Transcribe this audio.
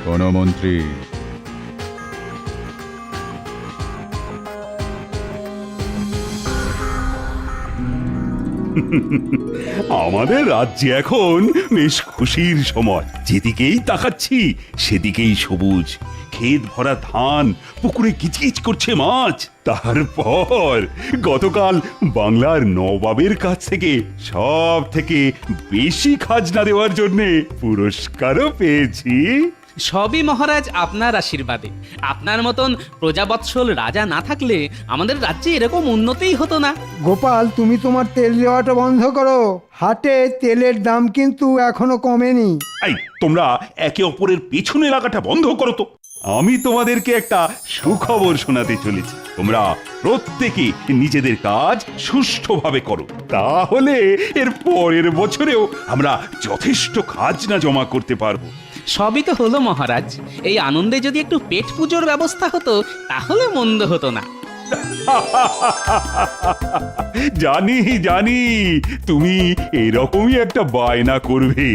কোনো মন্ত্রী আমাদের রাজ্যে এখন বেশ খুশির সময়, যেদিকেই তাকাচ্ছি সেদিকেই সবুজ, ক্ষেত ভরা ধান, পুকুরে কিচকিচ করছে মাছ। তারপর গতকাল বাংলার নবাবের কাছ থেকে সব থেকে বেশি খাজনা দেওয়ার জন্য পুরস্কারও পেয়েছি। সবই মহারাজ আপনার আশীর্বাদে। আপনার মতন প্রজাবৎসল রাজা না থাকলে আমাদের রাজ্যে এরকম উন্নতিই হতো না। গোপাল, তুমি তোমার তেল দেওয়াটা বন্ধ করো। হাটে তেলের দাম কিন্তু এখনো কমেনি। এই তোমরা একে অপরের পেছনে লাগাটা বন্ধ করো তো। আমি তোমাদেরকে একটা সুখবর শোনাতে চলেছি। তোমরা প্রত্যেকে নিজেদের কাজ সুষ্ঠুভাবে করো, তাহলে এর পরের বছরেও আমরা যথেষ্ট খাজনা জমা করতে পারবো। সবই তো হলো মহারাজ। এই আনন্দে যদি একটু পেট পুজোর ব্যবস্থা হতো তাহলে মন্দ হতো না। জানি জানি তুমি এরকমই একটা বায়না করবে।